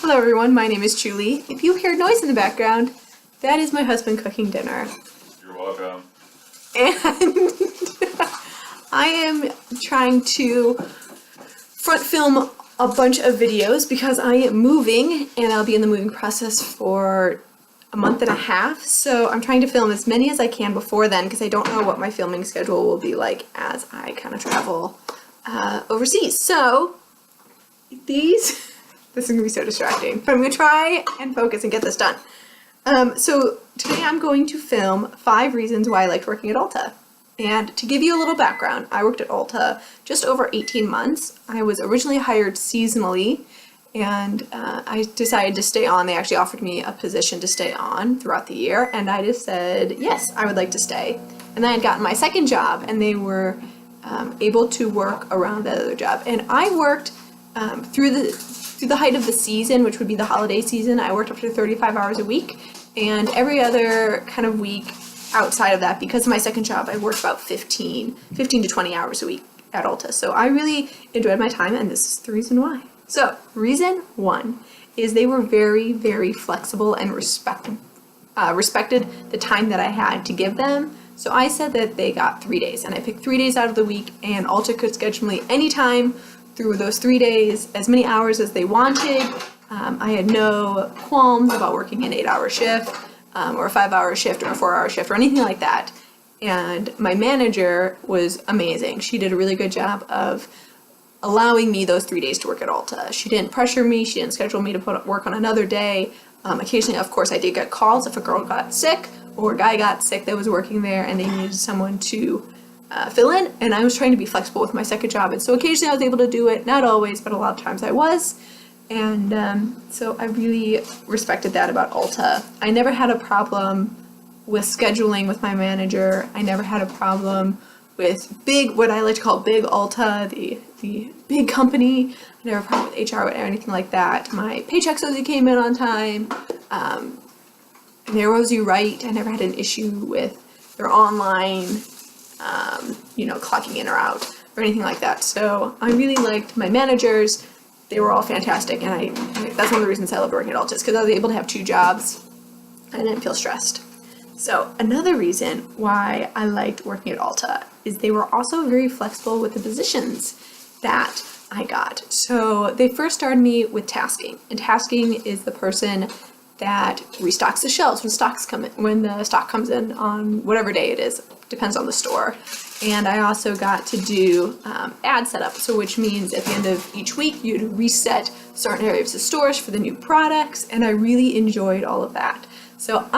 Hello everyone, my name is Julie. If you hear noise in the background, that is my husband cooking dinner. You're welcome. And I am trying to front film a bunch of videos because I am moving and I'll be in the moving process for a month and a half. So I'm trying to film as many as I can before then because I don't know what my filming schedule will be like as I kind of travel overseas. So this is going to be so distracting, but I'm going to try and focus and get this done. So today I'm going to film 5 reasons why I liked working at Ulta. And to give you a little background, I worked at Ulta just over 18 months. I was originally hired seasonally, and I decided to stay on. They actually offered me a position to stay on throughout the year, and I just said, yes, I would like to stay. And then I had gotten my second job, and they were able to work around that other job. And I worked through the height of the season, which would be the holiday season. I worked up to 35 hours a week, and every other kind of week outside of that, because of my second job, I worked about 15 to 20 hours a week at Ulta. So I really enjoyed my time, and this is the reason why. So reason 1 is they were very, very flexible and respected the time that I had to give them. So I said that they got 3 days, and I picked 3 days out of the week, and Ulta could schedule me anytime through those 3 days, as many hours as they wanted. I had no qualms about working an 8-hour shift, or a 5-hour shift, or a 4-hour shift, or anything like that. And my manager was amazing. She did a really good job of allowing me those 3 days to work at Ulta. She didn't pressure me. She didn't schedule me to work on another day. Occasionally, of course, I did get calls if a girl got sick or a guy got sick that was working there and they needed someone to fill in. And I was trying to be flexible with my second job. And so occasionally I was able to do it. Not always, but a lot of times I was. And so I really respected that about Ulta. I never had a problem with scheduling with my manager. I never had a problem with what I like to call big Ulta, the big company. I never had a problem with HR or anything like that. My paychecks always came in on time. They were always right. I never had an issue with their online, clocking in or out or anything like that. So I really liked my managers. They were all fantastic, and that's one of the reasons I loved working at Ulta, is because I was able to have 2 jobs. I didn't feel stressed. So another reason why I liked working at Ulta is they were also very flexible with the positions that I got. So they first started me with tasking, and tasking is the person that restocks the shelves when the stock comes in on whatever day it is. Depends on the store. And I also got to do ad setup, so which means at the end of each week you'd reset certain areas of stores for the new products, and I really enjoyed all of that. So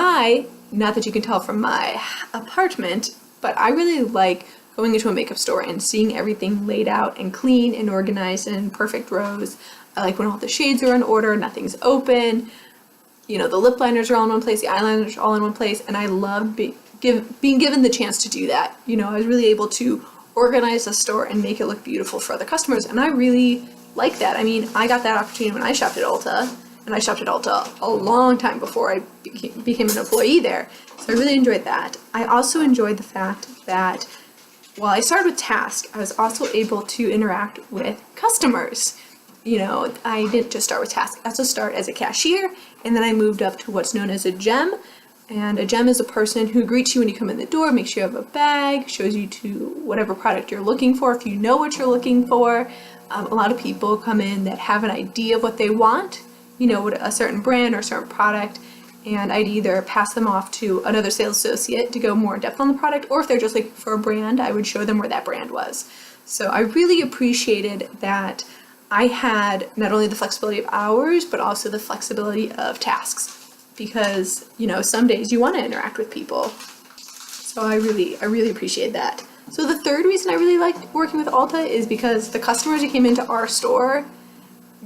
not that you can tell from my apartment, but I really like going into a makeup store and seeing everything laid out and clean and organized and in perfect rows. I like when all the shades are in order, nothing's open, the lip liners are all in one place, the eyeliners are all in one place, and I love being given the chance to do that. I was really able to organize the store and make it look beautiful for other customers, and I really like that. I mean, I got that opportunity when I shopped at Ulta, and I shopped at Ulta a long time before I became an employee there, so I really enjoyed that. I also enjoyed the fact that while I started with Task, I was also able to interact with customers. I didn't just start with Task. I also started as a cashier, and then I moved up to what's known as a gem. And a gem is a person who greets you when you come in the door, makes sure you have a bag, shows you to whatever product you're looking for if you know what you're looking for. A lot of people come in that have an idea of what they want, what a certain brand or a certain product, and I'd either pass them off to another sales associate to go more in depth on the product, or if they're just looking for a brand, I would show them where that brand was. So I really appreciated that I had not only the flexibility of hours, but also the flexibility of tasks. Because, some days you want to interact with people. So I really appreciate that. So the third reason I really liked working with Ulta is because the customers who came into our store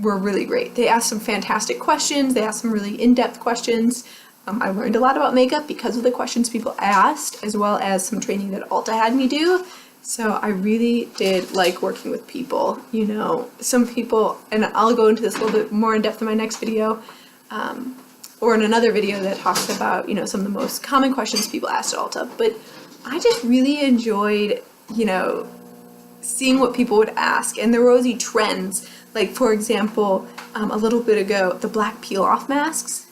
were really great. They asked some fantastic questions. They asked some really in-depth questions. I learned a lot about makeup because of the questions people asked, as well as some training that Ulta had me do. So I really did like working with people. Some people, and I'll go into this a little bit more in depth in my next video, or in another video that talks about, some of the most common questions people asked at Ulta. But I just really enjoyed, seeing what people would ask. And there were always trends. Like, for example, a little bit ago, the black peel-off masks.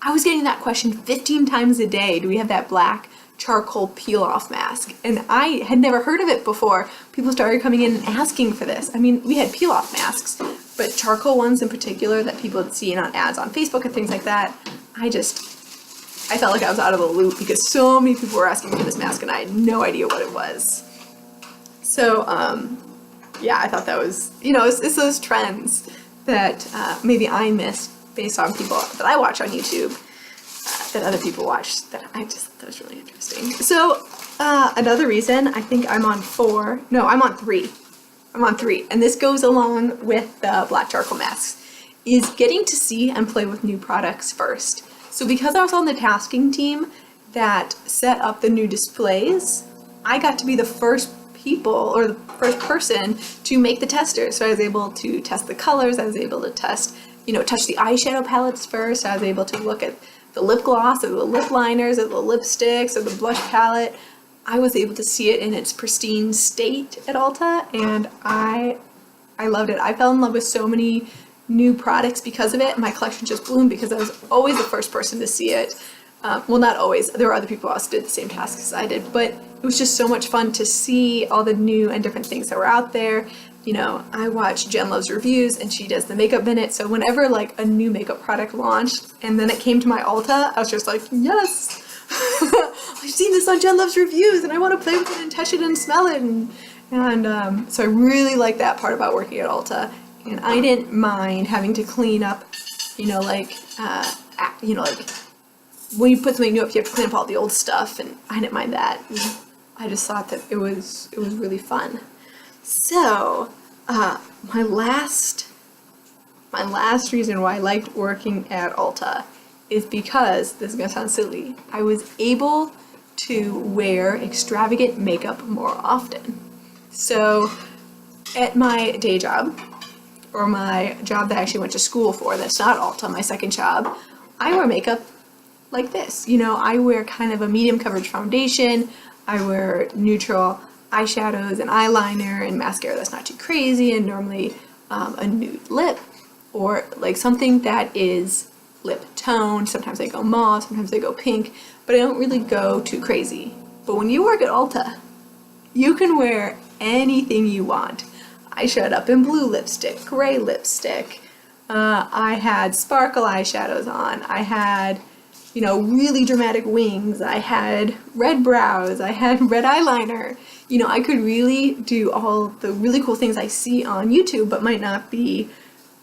I was getting that question 15 times a day. Do we have that black charcoal peel-off mask? And I had never heard of it before. People started coming in and asking for this. I mean, we had peel-off masks, but charcoal ones in particular that people had seen on ads on Facebook and things like that, I felt like I was out of the loop because so many people were asking for this mask and I had no idea what it was. So, yeah, I thought that was, it's those trends that maybe I missed based on people that I watch on YouTube, that other people watch, that I just thought that was really interesting. So, another reason, I think I'm on 3. I'm on 3, and this goes along with the black charcoal masks, is getting to see and play with new products first. So because I was on the tasking team that set up the new displays, I got to be the first people or the first person to make the testers. So I was able to test the colors, I was able to test, touch the eyeshadow palettes first, I was able to look at the lip gloss or the lip liners or the lipsticks or the blush palette. I was able to see it in its pristine state at Ulta, and I loved it. I fell in love with so many new products because of it. My collection just bloomed because I was always the first person to see it. Well, not always. There were other people who also did the same tasks as I did, but it was just so much fun to see all the new and different things that were out there. I watch Jen Loves Reviews and she does the Makeup Minute. So whenever like a new makeup product launched and then it came to my Ulta, I was just like, yes, I've seen this on Jen Loves Reviews and I want to play with it and touch it and smell it. And so I really like that part about working at Ulta. And I didn't mind having to clean up, like when you put something new up, you have to clean up all the old stuff, and I didn't mind that. I just thought that it was really fun. So, my last reason why I liked working at Ulta is because, this is gonna sound silly, I was able to wear extravagant makeup more often. So, at my day job, or my job that I actually went to school for, that's not Ulta, my second job, I wear makeup like this. I wear kind of a medium coverage foundation, I wear neutral eyeshadows and eyeliner and mascara that's not too crazy, and normally a nude lip, or like something that is lip tone. Sometimes I go mauve, sometimes I go pink, but I don't really go too crazy. But when you work at Ulta, you can wear anything you want. I showed up in blue lipstick, gray lipstick, I had sparkle eyeshadows on, I had, really dramatic wings, I had red brows, I had red eyeliner. I could really do all the really cool things I see on YouTube but might not be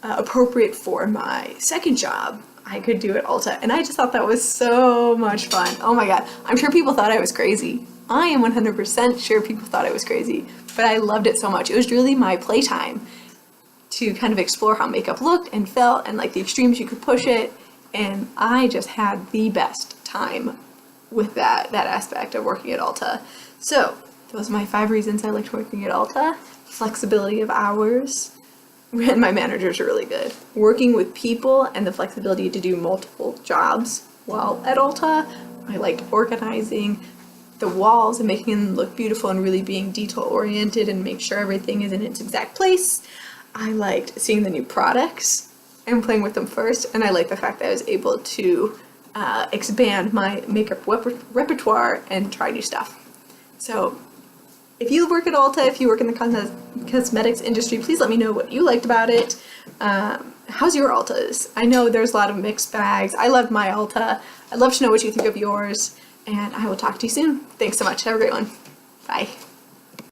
appropriate for my second job. I could do at Ulta, and I just thought that was so much fun. Oh my god, I'm sure people thought I was crazy. I am 100% sure people thought I was crazy, but I loved it so much. It was really my playtime to kind of explore how makeup looked and felt and like the extremes you could push it, and I just had the best time with that aspect of working at Ulta. So those are my 5 reasons I liked working at Ulta. Flexibility of hours, and my managers are really good. Working with people and the flexibility to do multiple jobs while at Ulta. I liked organizing the walls and making them look beautiful and really being detail oriented and make sure everything is in its exact place. I liked seeing the new products and playing with them first, and I liked the fact that I was able to expand my makeup repertoire and try new stuff. So if you work at Ulta, if you work in the cosmetics industry, please let me know what you liked about it. How's your Ultas? I know there's a lot of mixed bags. I loved my Ulta. I'd love to know what you think of yours, and I will talk to you soon. Thanks so much. Have a great one. Bye.